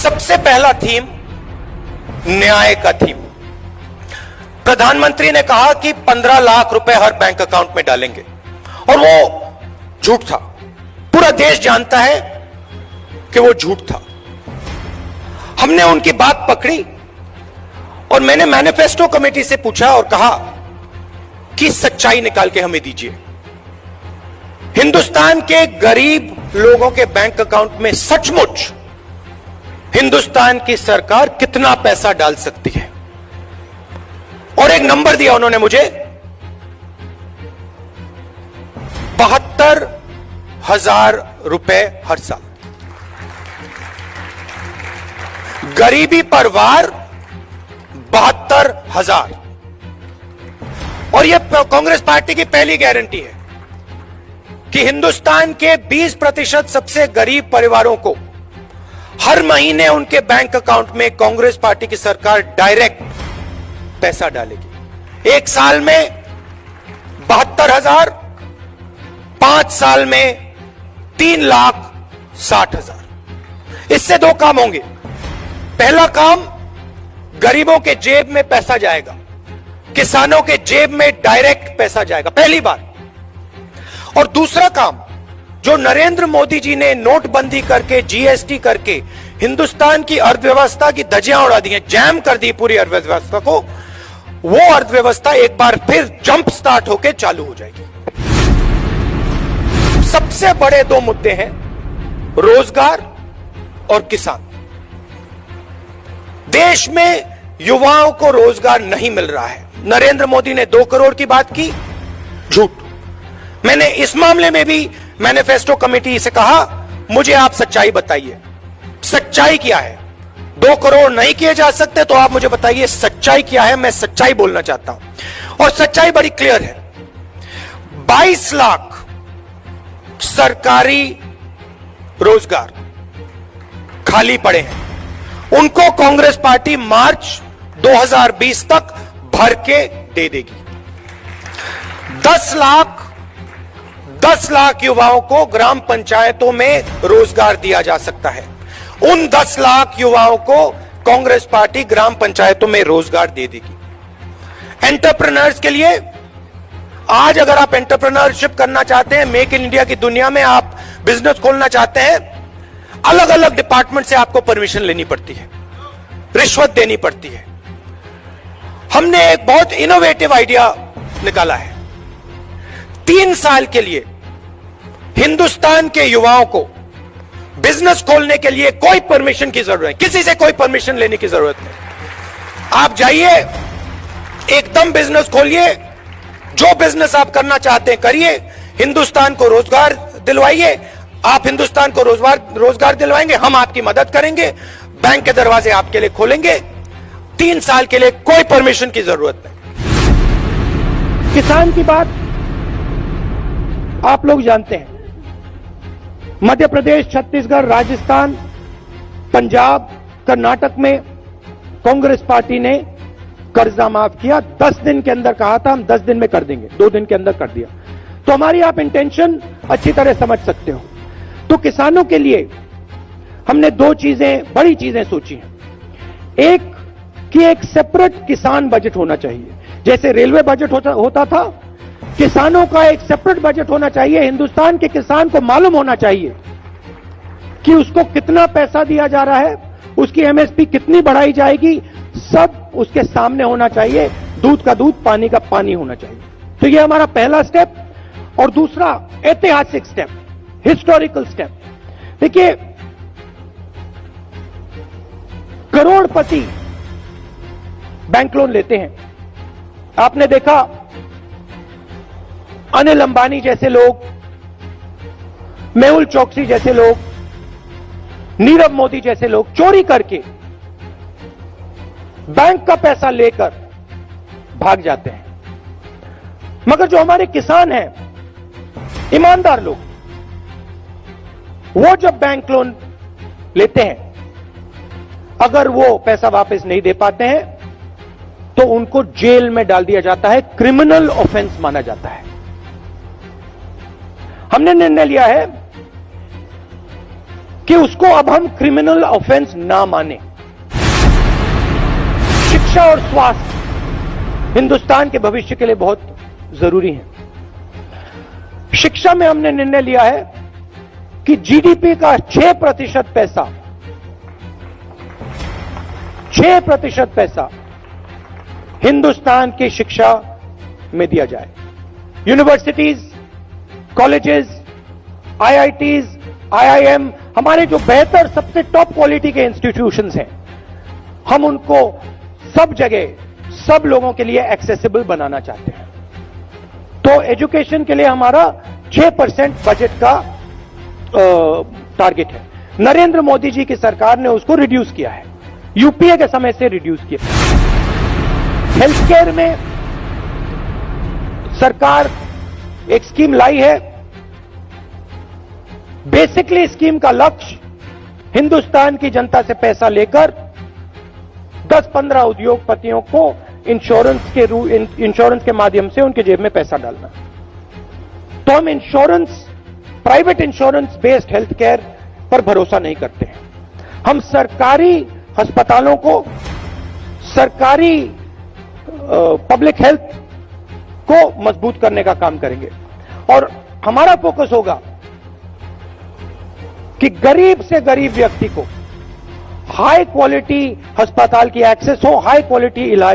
सबसे पहला थीम न्याय का थीम। प्रधानमंत्री ने कहा कि 15 लाख रुपए हर बैंक अकाउंट में डालेंगे, और वो झूठ था। पूरा देश जानता है कि वो झूठ था। हमने उनकी बात पकड़ी और मैंने मैनिफेस्टो कमेटी से पूछा और कहा कि सच्चाई निकाल के हमें दीजिए। हिंदुस्तान के गरीब लोगों के बैंक अकाउंट में सचमुच हिंदुस्तान की सरकार कितना पैसा डाल सकती है? और एक नंबर दिया उन्होंने मुझे, 72,000 रुपए हर साल। गरीबी परिवार 72,000। और यह कांग्रेस पार्टी की पहली गारंटी है कि हिंदुस्तान के 20% सबसे गरीब परिवारों को हर महीने उनके बैंक अकाउंट में कांग्रेस पार्टी की सरकार डायरेक्ट पैसा डालेगी। एक साल में 72,000, 5 साल में 3,60,000। इससे दो काम होंगे। पहला काम, गरीबों के जेब में पैसा जाएगा, किसानों के जेब में डायरेक्ट पैसा जाएगा, पहली बार। और दूसरा काम, जो नरेंद्र मोदी जी ने नोटबंदी करके, जीएसटी करके हिंदुस्तान की अर्थव्यवस्था की धज्जियां उड़ा दी हैं, जैम कर दी पूरी अर्थव्यवस्था को, वो अर्थव्यवस्था एक बार फिर जंप स्टार्ट होकर चालू हो जाएगी। सबसे बड़े दो मुद्दे हैं, रोजगार और किसान। देश में युवाओं को रोजगार नहीं मिल रहा है। नरेंद्र मोदी ने 2 करोड़ की बात की, झूठ। मैंने इस मामले में भी मैनिफेस्टो कमेटी से कहा, मुझे आप सच्चाई बताइए, सच्चाई क्या है? 2 करोड़ नहीं किए जा सकते तो आप मुझे बताइए सच्चाई क्या है। मैं सच्चाई बोलना चाहता हूं, और सच्चाई बड़ी क्लियर है। 22 लाख सरकारी रोजगार खाली पड़े हैं, उनको कांग्रेस पार्टी मार्च 2020 तक भर के दे देगी। 10 लाख युवाओं को ग्राम पंचायतों में रोजगार दिया जा सकता है। उन 10 लाख युवाओं को कांग्रेस पार्टी ग्राम पंचायतों में रोजगार दे देगी। एंटरप्रेन्योर्स के लिए, आज अगर आप एंटरप्रेन्योरशिप करना चाहते हैं, मेक इन इंडिया की दुनिया में आप बिजनेस खोलना चाहते हैं, अलग अलग डिपार्टमेंट से आपको परमिशन लेनी पड़ती है, रिश्वत देनी पड़ती है। हमने एक बहुत इनोवेटिव आइडिया निकाला है। 3 साल के लिए हिंदुस्तान के युवाओं को बिजनेस खोलने के लिए कोई परमिशन की जरूरत नहीं, किसी से कोई परमिशन लेने की जरूरत नहीं। आप जाइए, एकदम बिजनेस खोलिए, जो बिजनेस आप करना चाहते हैं करिए, हिंदुस्तान को रोजगार दिलवाइए। आप हिंदुस्तान को रोजगार दिलवाएंगे, हम आपकी मदद करेंगे, बैंक के दरवाजे आपके लिए खोलेंगे। 3 साल के लिए कोई परमिशन की जरूरत नहीं। किसान की बात आप लोग जानते हैं, मध्य प्रदेश, छत्तीसगढ़, राजस्थान, पंजाब, कर्नाटक में कांग्रेस पार्टी ने कर्जा माफ किया। 10 दिन के अंदर कहा था, हम 10 दिन में कर देंगे, 2 दिन के अंदर कर दिया। तो हमारी आप इंटेंशन अच्छी तरह समझ सकते हो। तो किसानों के लिए हमने 2 चीजें, बड़ी चीजें सोची हैं। एक कि एक सेपरेट किसान बजट होना चाहिए, जैसे रेलवे बजट होता था, किसानों का एक सेपरेट बजट होना चाहिए। हिंदुस्तान के किसान को मालूम होना चाहिए कि उसको कितना पैसा दिया जा रहा है, उसकी एमएसपी कितनी बढ़ाई जाएगी, सब उसके सामने होना चाहिए। दूध का दूध, पानी का पानी होना चाहिए। तो ये हमारा पहला स्टेप। और दूसरा ऐतिहासिक स्टेप, हिस्टोरिकल स्टेप। देखिए, करोड़पति बैंक लोन लेते हैं। आपने देखा, अनिल अंबानी जैसे लोग, मेहुल चोकसी जैसे लोग, नीरव मोदी जैसे लोग चोरी करके बैंक का पैसा लेकर भाग जाते हैं। मगर जो हमारे किसान हैं, ईमानदार लोग, वो जब बैंक लोन लेते हैं, अगर वो पैसा वापस नहीं दे पाते हैं तो उनको जेल में डाल दिया जाता है, क्रिमिनल ऑफेंस माना जाता है। हमने निर्णय लिया है कि उसको अब हम क्रिमिनल ऑफेंस ना माने। शिक्षा और स्वास्थ्य हिंदुस्तान के भविष्य के लिए बहुत जरूरी है। शिक्षा में हमने निर्णय लिया है कि जीडीपी का 6% पैसा 6% पैसा हिंदुस्तान की शिक्षा में दिया जाए। यूनिवर्सिटीज, कॉलेजेस, आईआईटीज, आईआईएम, हमारे जो बेहतर सबसे टॉप क्वालिटी के इंस्टीट्यूशंस हैं, हम उनको सब जगह सब लोगों के लिए एक्सेसिबल बनाना चाहते हैं। तो एजुकेशन के लिए हमारा 6% बजट का टारगेट है। नरेंद्र मोदी जी की सरकार ने उसको रिड्यूस किया है, यूपीए के समय से रिड्यूस किया। हेल्थ केयर में सरकार एक स्कीम लाई है। बेसिकली स्कीम का लक्ष्य हिंदुस्तान की जनता से पैसा लेकर 10-15 उद्योगपतियों को इंश्योरेंस के माध्यम से उनके जेब में पैसा डालना। तो हम private insurance based health care पर भरोसा नहीं करते हैं। हम सरकारी अस्पतालों को, सरकारी पब्लिक हेल्थ को मजबूत करने का काम करेंगे और हमारा फोकस होगा कि गरीब से गरीब व्यक्ति को हाई क्वालिटी अस्पताल की एक्सेस हो, हाई क्वालिटी इलाज